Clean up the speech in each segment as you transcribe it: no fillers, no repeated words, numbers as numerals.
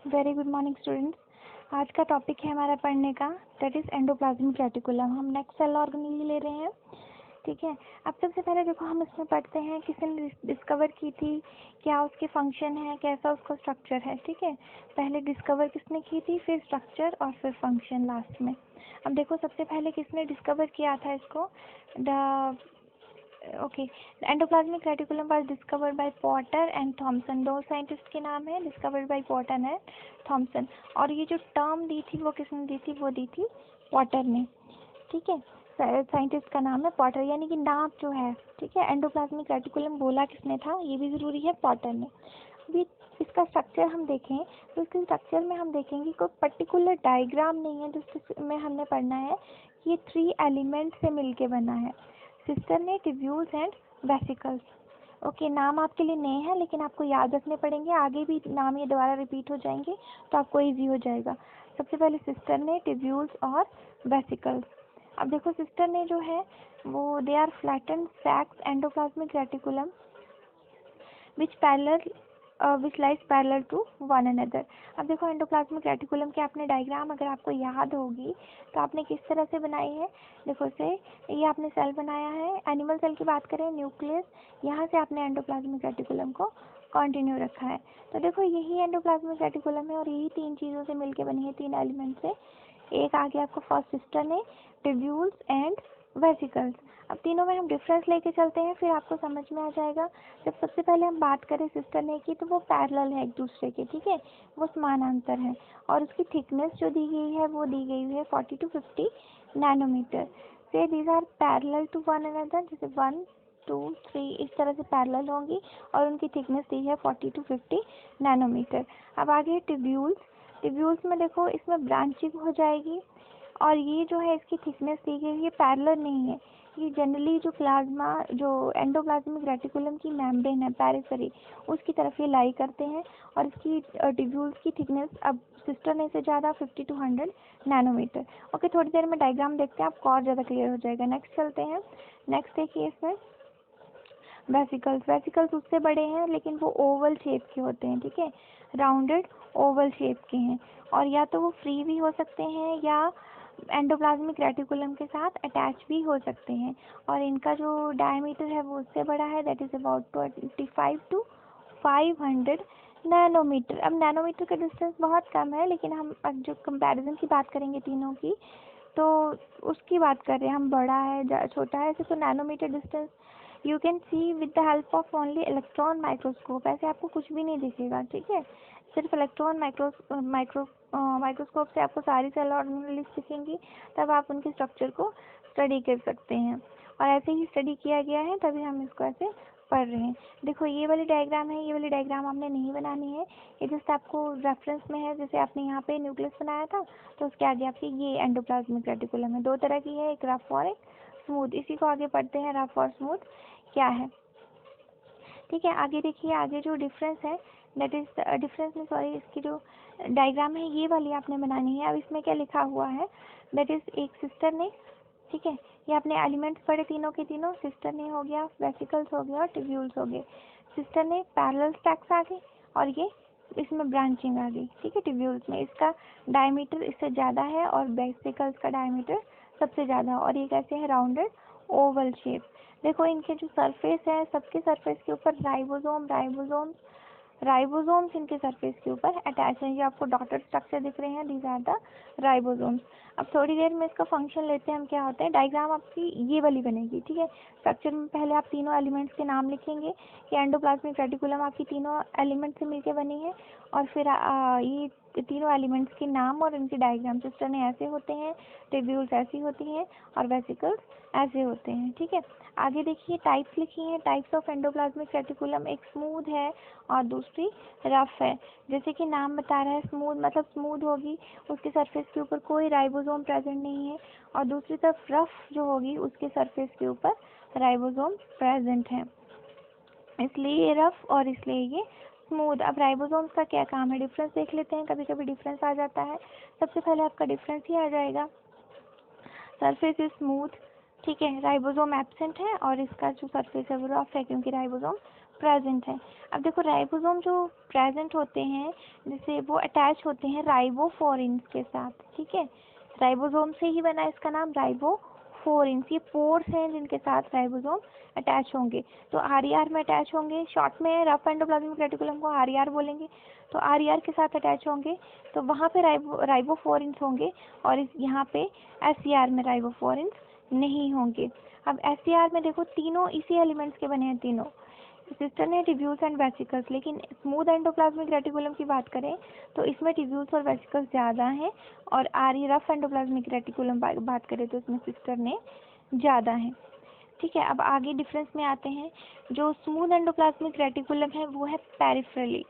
Very good morning students. आज का topic है हमारा पढ़ने का, दैट इज एंडोप्लाज्मिक रेटिकुलम। हम नेक्स्ट सेल ऑर्गेनेल ले रहे हैं। ठीक है, अब सबसे पहले देखो हम इसमें पढ़ते हैं किसने डिस्कवर की थी, क्या उसके फंक्शन है, कैसा उसका स्ट्रक्चर है। ठीक है, पहले डिस्कवर किसने की थी, फिर स्ट्रक्चर और फिर फंक्शन लास्ट में। अब देखो सबसे पहले किसने डिस्कवर किया था इसको, the okay, endoplasmic reticulum was discovered by Potter and Thomson. दो साइंटिस्ट के नाम है, discovered by Potter and Thomson. और ये जो टर्म दी थी वो किसने दी थी, वो दी थी पॉटर ने। ठीक है, साइंटिस्ट का नाम है पॉटर, यानी कि नाम जो है। ठीक है, एंडोप्लाज्मिक रेटिकुलम बोला किसने था, ये भी ज़रूरी है, पॉटर ने। अभी इसका स्ट्रक्चर हम देखें तो इसके स्ट्रक्चर में हम देखेंगे कोई पर्टिकुलर डायग्राम नहीं है जिसमें हमने पढ़ना है कि ये 3 एलिमेंट से मिलके बना है, सिस्टरने, ट्यूब्यूल्स एंड वेसिकल्स। ओके, नाम आपके लिए नए हैं लेकिन आपको याद रखने पड़ेंगे, आगे भी नाम ये दोबारा रिपीट हो जाएंगे तो आपको ईजी हो जाएगा। सबसे पहले सिस्टरने, ट्यूब्यूल्स और वेसिकल्स। अब देखो सिस्टरने जो है वो they are flattened sacs endoplasmic reticulum which lies parallel to one another। अब देखो एंडोप्लाज्मिक रेटिकुलम की आपने डायग्राम अगर आपको याद होगी तो आपने किस तरह से बनाई है। देखो से ये आपने सेल बनाया है, एनिमल सेल की बात करें, न्यूक्लियस, यहाँ से आपने एंडोप्लाज्मिक रेटिकुलम को कंटिन्यू रखा है। तो देखो यही एंडोप्लाज्मिक रेटिकुलम है और यही 3 चीज़ों से मिलके बनी है, 3 एलिमेंट से। एक आ गया आपको फर्स्ट सिस्टम है, ट्यूब्यूल्स एंड वेसिकल्स। अब तीनों में हम डिफरेंस लेके चलते हैं, फिर आपको समझ में आ जाएगा। जब सबसे पहले हम बात करें सिस्टरने की तो वो पैरेलल है एक दूसरे के, ठीक है, वो समानांतर है और उसकी थिकनेस जो दी गई है वो दी गई है 40 to 50 nanometer. So these are parallel to one another, जैसे 1 2 3 इस तरह से पैरेलल होंगी और उनकी थिकनेस दी है 40 to 50 नैनोमीटर। अब आगे ट्यूब्यूल्स। ट्यूब्यूल्स में देखो इसमें ब्रांचिंग हो जाएगी और ये जो है इसकी थिकनेस दी गई है, ये पैरेलल नहीं है, ये जनरली जो प्लाज्मा जो एंडोप्लाज्मिक रेटिकुलम की मेम्ब्रेन है पेरिफेरी उसकी तरफ ये लाई करते हैं और इसकी ट्यूब्यूल्स की थिकनेस अब सिस्टरने से ज़्यादा 50 to 100 नैनोमीटर। ओके, थोड़ी देर में डायग्राम देखते हैं, आपको और ज़्यादा क्लियर हो जाएगा। नेक्स्ट चलते हैं। नेक्स्ट देखिए इसमें वेसिकल्स। वेसिकल्स उससे बड़े हैं लेकिन वो ओवल शेप के होते हैं, ठीक है, राउंडेड ओवल शेप के हैं और या तो वो फ्री भी हो सकते हैं या एंडोप्लाज्मिक रेटिकुलम के साथ अटैच भी हो सकते हैं और इनका जो डायमीटर है वो उससे बड़ा है, that is about 25 to 500 nanometer. अब नैनोमीटर का डिस्टेंस बहुत कम है लेकिन हम अब जो कंपैरिजन की बात करेंगे तीनों की तो उसकी बात कर रहे हैं हम, बड़ा है छोटा है, ऐसे तो nanometer distance you can see with the help of only electron microscope. ऐसे आपको कुछ भी नहीं दिखेगा, ठीक है, सिर्फ इलेक्ट्रॉन माइक्रोस्कोप से आपको सारी सेल ऑर्गेनेल्स दिखेंगी, तब आप उनके स्ट्रक्चर को स्टडी कर सकते हैं और ऐसे ही स्टडी किया गया है तभी हम इसको ऐसे पढ़ रहे हैं। देखो ये वाली डायग्राम है, ये वाली डायग्राम आपने नहीं बनानी है, ये जस्ट आपको रेफरेंस में है। जैसे आपने यहाँ पे न्यूक्लियस बनाया था तो उसके आगे आपकी ये एंडोप्लाज्मिक रेटिकुलम है, 2 तरह की है, एक रफ और एक स्मूथ। इसी को आगे पढ़ते हैं, रफ और स्मूथ क्या है। ठीक है, आगे देखिए, आगे जो डिफरेंस है दैट इज डिफरेंस में सॉरी इसकी जो डायग्राम है ये वाली आपने बनानी है। अब इसमें क्या लिखा हुआ है, दैट इज एक सिस्टरने, ठीक है, ये आपने एलिमेंट्स पढ़े तीनों के तीनों, सिस्टरने हो गया, वेसिकल्स हो गया और ट्यूब्यूल्स हो गए। सिस्टरने पैरेलल स्टैक्स आ गए और ये इसमें ब्रांचिंग आ गई, ठीक है, ट्यूब्यूल्स में इसका डायमीटर इससे ज़्यादा है और वेसिकल्स का डायमीटर सबसे ज़्यादा, और ये कैसे है, राउंडेड ओवल शेप। देखो इनके जो सरफेस है सबके सरफेस के ऊपर राइबोसोम्स इनके सरफेस के ऊपर अटैच हैं, ये आपको डॉटेड स्ट्रक्चर दिख रहे हैं, दीज आर द राइबोसोम्स। अब थोड़ी देर में इसका फंक्शन लेते हैं हम, क्या होता है। डायग्राम आपकी ये वाली बनेगी, ठीक है, स्ट्रक्चर में पहले आप तीनों एलिमेंट्स के नाम लिखेंगे कि एंडोप्लाज्मिक रेटिकुलम आपकी तीनों एलिमेंट से मिलकर बनी है और फिर ये तीनों एलिमेंट्स के नाम और इनकी डायग्राम, सिस्टरने ऐसे होते हैं, ट्यूब्यूल्स ऐसी होती हैं और वेसिकल्स ऐसे होते हैं, ठीक है। आगे देखिए टाइप्स लिखी हैं, टाइप्स ऑफ एंडोप्लाज्मिक रेटिकुलम, एक स्मूथ है और दूसरी रफ है। जैसे कि नाम बता रहा है स्मूथ मतलब स्मूथ होगी, उसके सरफेस के ऊपर कोई राइबोसोम प्रेजेंट नहीं है, और दूसरी तरफ रफ जो होगी उसके सरफेस के ऊपर राइबोसोम प्रेजेंट है, इसलिए ये रफ और इसलिए ये स्मूथ। अब राइबोसोम्स का क्या काम है, डिफरेंस देख लेते हैं, कभी कभी डिफरेंस आ जाता है। सबसे पहले आपका डिफरेंस ही आ जाएगा, सरफेस इज स्मूथ, ठीक है, राइबोसोम एब्सेंट है और इसका जो सरफेस है वो रफ है क्योंकि राइबोसोम प्रेजेंट है। अब देखो राइबोसोम जो प्रेजेंट होते हैं जैसे वो अटैच होते हैं राइबोफोरिन्स के साथ, ठीक है। राइबोसोम से ही बना इसका नाम राइबोफोरिन्स। ये पोर्स हैं जिनके साथ राइबोसोम अटैच होंगे, तो आरईआर में अटैच होंगे। शॉर्ट में रफ एंडोप्लाज्मिक रेटिकुलम को आरईआर बोलेंगे। तो आरईआर के साथ अटैच होंगे तो वहाँ पे राइबोफोरिन्स होंगे, और इस यहाँ पे एसईआर में राइबोफोरिन्स नहीं होंगे। अब एसईआर में देखो तीनों इसी एलिमेंट्स के बने हैं तीनों, सिस्टर्न है, ट्यूब्यूल्स एंड वेसिकल्स। लेकिन स्मूथ एंडोप्लाज्मिक रेटिकुलम की बात करें तो इसमें ट्यूब्यूल्स और वेसिकल्स ज़्यादा हैं, और रफ एंडोप्लाज्मिक रेटिकुलम बात करें तो इसमें सिस्टर्न है ज़्यादा है, ठीक है। अब आगे डिफरेंस में आते हैं। जो स्मूथ एंडोप्लाज्मिक रेटिकुलम है वो है पेरिफेरल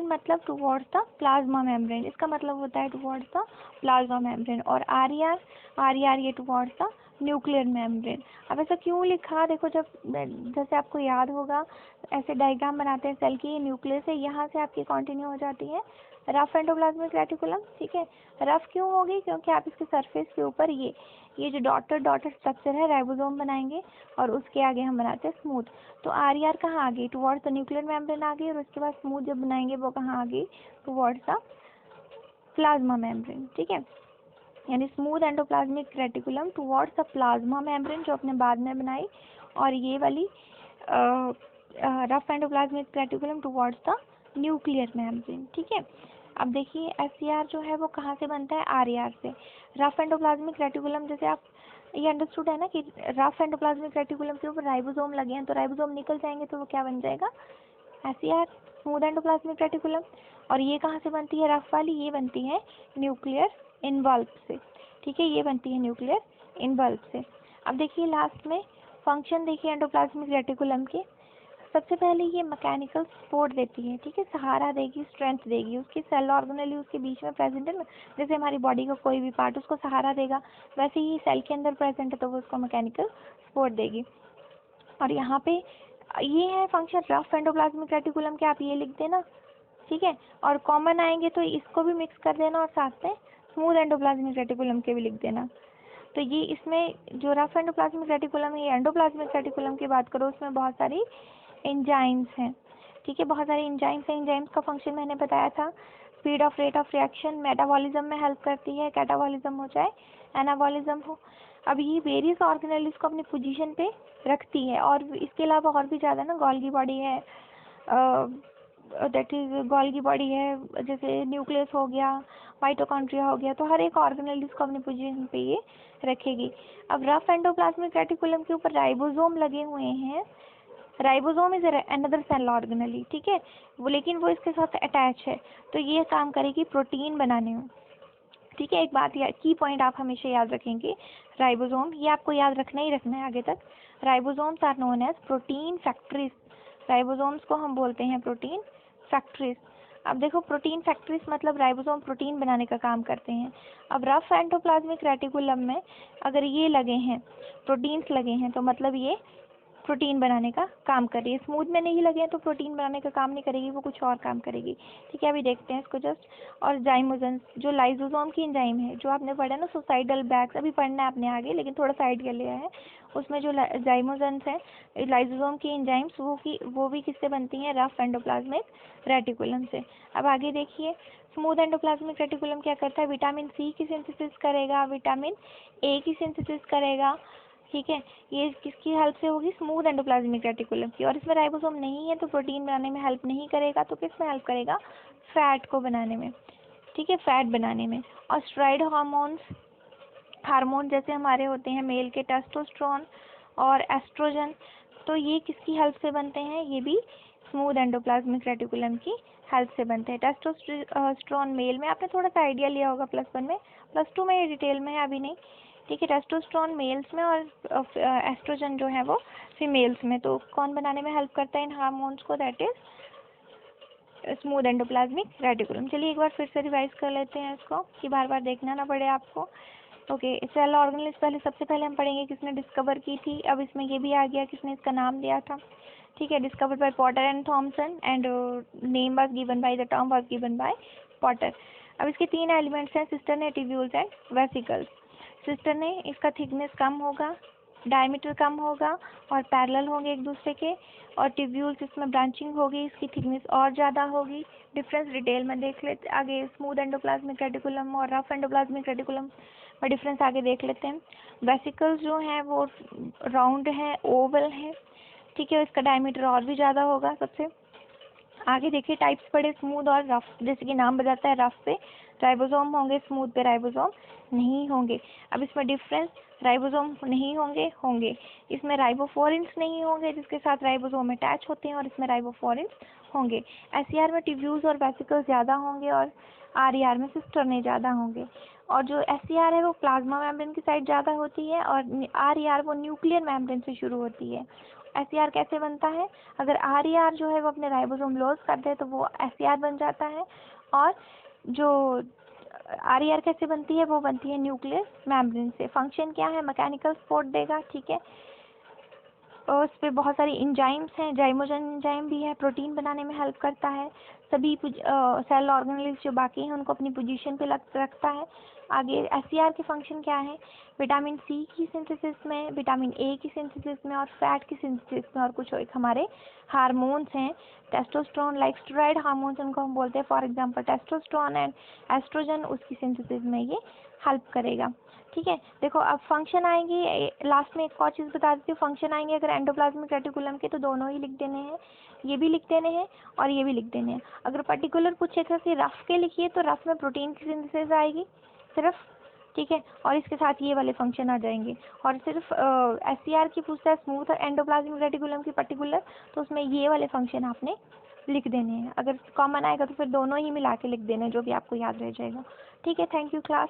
मतलब टुवर्ड्स द प्लाज्मा मेम्ब्रेन, इसका मतलब होता है टुवर्ड्स द प्लाज्मा मेम्ब्रेन। और आरईआर ये टुवर्ड्स द न्यूक्लियर मेम्ब्रेन। अब ऐसा क्यों लिखा, देखो जब जैसे आपको याद होगा ऐसे डायग्राम बनाते हैं सेल की, न्यूक्लियस से यहाँ से आपकी कंटिन्यू हो जाती है रफ एंडोप्लाज्मिक रेटिकुलम, ठीक है। रफ क्यों होगी, क्योंकि आप इसके सरफेस के ऊपर ये जो डॉटेड स्ट्रक्चर है राइबोसोम बनाएंगे, और उसके आगे हम बनाते हैं स्मूथ। तो आरईआर कहाँ आ गई, टुवर्ड्स द न्यूक्लियर मेम्ब्रेन आ गई, और उसके बाद स्मूथ जब बनाएंगे वो कहाँ आ गई, टुवर्ड्स द प्लाज्मा मेम्ब्रेन, ठीक है। यानी smooth endoplasmic reticulum towards the plasma membrane जो आपने बाद में बनाई, और ये वाली rough endoplasmic reticulum towards the nuclear membrane, ठीक है। अब देखिए एससीआर जो है वो कहाँ से बनता है, आरईआर से। रफ एंडोप्लाज्मिक रेटिकुलम जैसे आप ये अंडरस्टूड है ना कि रफ एंडोप्लाज्मिक रेटिकुलम के ऊपर राइबोसोम लगे हैं, तो राइबोसोम निकल जाएंगे तो वो क्या बन जाएगा, एससीआर, स्मूथ एंडोप्लाज्मिक रेटिकुलम। और ये कहाँ से बनती है रफ वाली, ये बनती है न्यूक्लियर इनवल्ब से, ठीक है, ये बनती है न्यूक्लियर इनवल्ब से। अब देखिए लास्ट में फंक्शन देखिए एंडोप्लाज्मिक रेटिकुलम के। सबसे पहले ये मैकेनिकल सपोर्ट देती है, ठीक है, सहारा देगी, स्ट्रेंथ देगी। उसकी सेल ऑर्गेनेली उसके बीच में प्रेजेंट है ना, जैसे हमारी बॉडी का कोई भी पार्ट उसको सहारा देगा, वैसे ही सेल के अंदर प्रेजेंट है तो वो उसको मैकेनिकल सपोर्ट देगी। और यहाँ पे ये है फंक्शन रफ एंडोप्लाज्मिक रेटिकुलम के, आप ये लिख देना, ठीक है। और कॉमन आएंगे तो इसको भी मिक्स कर देना, और साथ में स्मूथ एंडोप्लाज्मिक रेटिकुलम के भी लिख देना। तो ये इसमें जो रफ एंडोप्लाज्मिक रेटिकुलम है, एंडोप्लाज्मिक रेटिकुलम की बात करो उसमें बहुत सारी एंजाइम्स हैं, ठीक है, बहुत सारे एंजाइम्स हैं। एंजाइम्स का फंक्शन मैंने बताया था, speed of rate of reaction, metabolism में हेल्प करती है, कैटाबॉलिज्म हो चाहे एनाबॉलिज्म हो। अब ये वेरियस ऑर्गेनेल्स को अपनी पोजीशन पे रखती है, और इसके अलावा और भी ज़्यादा ना, गोल्गी बॉडी है, दैट इज गोल्गी बॉडी है, जैसे न्यूक्लियस हो गया, माइटोकॉन्ड्रिया हो गया, तो हर एक ऑर्गेनेल इसको अपनी पोजीशन पे ये रखेगी। अब रफ एंडोप्लाज्मिक रेटिकुलम के ऊपर राइबोसोम लगे हुए हैं। Ribosome is another cell organelle, ठीक है, वो लेकिन वो इसके साथ अटैच है, तो ये काम करेगी प्रोटीन बनाने में, ठीक है। एक बात की पॉइंट आप हमेशा याद रखेंगे, राइबोसोम ये आपको याद रखना ही रखना है आगे तक। Ribosomes are known as protein factories, ribosomes को हम बोलते हैं प्रोटीन फैक्ट्रीज। अब देखो प्रोटीन फैक्ट्रीज मतलब राइबोसोम प्रोटीन बनाने का काम करते हैं। अब रफ एंडोप्लाज्मिक रेटिकुलम में अगर ये लगे हैं, प्रोटीन्स लगे हैं, तो मतलब ये प्रोटीन बनाने का काम कर रही है। स्मूथ में नहीं लगे हैं तो प्रोटीन बनाने का काम नहीं करेगी, वो कुछ और काम करेगी, ठीक है। अभी देखते हैं इसको जस्ट। और जाइमोजेंस जो लाइसोसोम की एंजाइम है, जो आपने पढ़ा ना सुसाइडल बैग्स, अभी पढ़ना है आपने आगे लेकिन थोड़ा साइड कर लिया है, उसमें जो जाइमोजेंस है लाइसोसोम की एंजाइम्स, वो भी किससे बनती हैं, रफ एंडोप्लाज्मिक रेटिकुलम से। अब आगे देखिए स्मूथ एंडोप्लाज्मिक रेटिकुलम क्या करता है, विटामिन सी की सिंथेसिस करेगा, विटामिन ए की सिंथेसिस करेगा, ठीक है। ये किसकी हेल्प से होगी, स्मूथ एंडोप्लाज्मिक रेटिकुलम की। और इसमें राइबोसोम नहीं है तो प्रोटीन बनाने में हेल्प नहीं करेगा, तो किस में हेल्प करेगा, फैट को बनाने में, ठीक है, फैट बनाने में। और स्टेरॉइड हार्मोन जैसे हमारे होते हैं मेल के टेस्टोस्टेरोन और एस्ट्रोजन, तो ये किसकी हेल्प से बनते हैं, ये भी स्मूथ एंडोप्लाज्मिक रेटिकुलम की हेल्प से बनते हैं। टेस्टोस्टेरोन मेल में आपने थोड़ा सा आइडिया लिया होगा +1 में, +2 में ये डिटेल में है अभी नहीं, ठीक है। टेस्टोस्टेरोन मेल्स में और एस्ट्रोजन जो है वो फीमेल्स में। तो कौन बनाने में हेल्प करता है इन हार्मोन्स को, that is smooth endoplasmic reticulum. चलिए एक बार फिर से रिवाइज कर लेते हैं इसको कि बार बार देखना ना पड़े आपको। ओके, सेल ऑर्गेनेल्स पहले सबसे पहले हम पढ़ेंगे किसने डिस्कवर की थी। अब इसमें ये भी आ गया किसने इसका नाम दिया था, ठीक है, discovered by Potter and Thomson, and name was given by the term was given by Potter. अब इसके 3 एलिमेंट्स हैं, cistern, tubules and vesicles. Cistern इसका थिकनेस कम होगा, डायमीटर कम होगा और पैरेलल होंगे एक दूसरे के, और ट्यूब्यूल्स इसमें ब्रांचिंग होगी, इसकी थिकनेस और ज़्यादा होगी। डिफरेंस डिटेल में देख लेते आगे, स्मूथ एंडोप्लाज्मिक रेटिकुलम और रफ एंडोप्लाज्मिक रेटिकुलम में डिफरेंस आगे देख लेते हैं। वेसिकल्स जो हैं वो राउंड हैं, ओवल हैं, ठीक है, इसका डायमीटर और भी ज़्यादा होगा सबसे। आगे देखिए टाइप्स पढ़े, स्मूथ और रफ, जैसे कि नाम बताता है रफ पे राइबोसोम होंगे, स्मूथ पे राइबोसोम नहीं होंगे। अब इसमें डिफरेंस, राइबोसोम नहीं होंगे, इसमें राइबोफोरिन्स नहीं होंगे जिसके साथ राइबोसोम अटैच होते हैं, और इसमें राइबोफोरिन्स होंगे। एसईआर में ट्यूब्यूल्स और वेसिकल्स ज़्यादा होंगे और आरईआर में सिस्टर्ने ज़्यादा होंगे। और जो एसईआर है वो प्लाज्मा मेम्ब्रेन की साइड ज़्यादा होती है, और आरईआर वो न्यूक्लियर मेम्ब्रेन से शुरू होती है। एसईआर कैसे बनता है, अगर आरईआर जो है वो अपने राइबोसोम लॉस कर दे तो वो एसईआर बन जाता है, और जो आरईआर कैसे बनती है, वो बनती है न्यूक्लियर मेम्ब्रेन से। फंक्शन क्या है, मैकेनिकल सपोर्ट देगा, ठीक है। और उस पर बहुत सारी इंजाइम्स हैं, जाइमोजन इंजाइम भी है, प्रोटीन बनाने में हेल्प करता है। सभी सेल ऑर्गेनेल्स जो बाकी हैं उनको अपनी पोजीशन पे रखता है। आगे एसईआर के फंक्शन क्या है, विटामिन सी की सिंथेसिस में, विटामिन ए की सिंथेसिस में, और फैट की सिंथेसिस में, और कुछ एक हमारे हार्मोन्स हैं, टेस्टोस्टेरोन लाइक स्टेरॉइड हार्मोन्स उनको हम बोलते हैं, for example testosterone and estrogen, उसकी सिंथेसिस में ये हेल्प करेगा, ठीक है। देखो अब फंक्शन आएंगे, लास्ट में एक और चीज़ बता देती हूँ, फंक्शन आएंगे अगर एंडोप्लाज्मिक रेटिकुलम के तो दोनों ही लिख देने हैं, ये भी लिख देने हैं और ये भी लिख देने हैं। अगर पर्टिकुलर पूछे था कि रफ के लिखिए तो रफ में प्रोटीन की सिंथेसिस आएगी सिर्फ, ठीक है, और इसके साथ ये वाले फंक्शन आ जाएंगे। और सिर्फ एससीआर की पूछता है स्मूथ एंडोप्लाज्मिक रेटिकुलम की पर्टिकुलर, तो उसमें ये वाले फंक्शन आपने लिख देने हैं। अगर कॉमन आएगा तो फिर दोनों ही मिला के लिख देने, जो भी आपको याद रह जाएगा, ठीक है। Thank you class.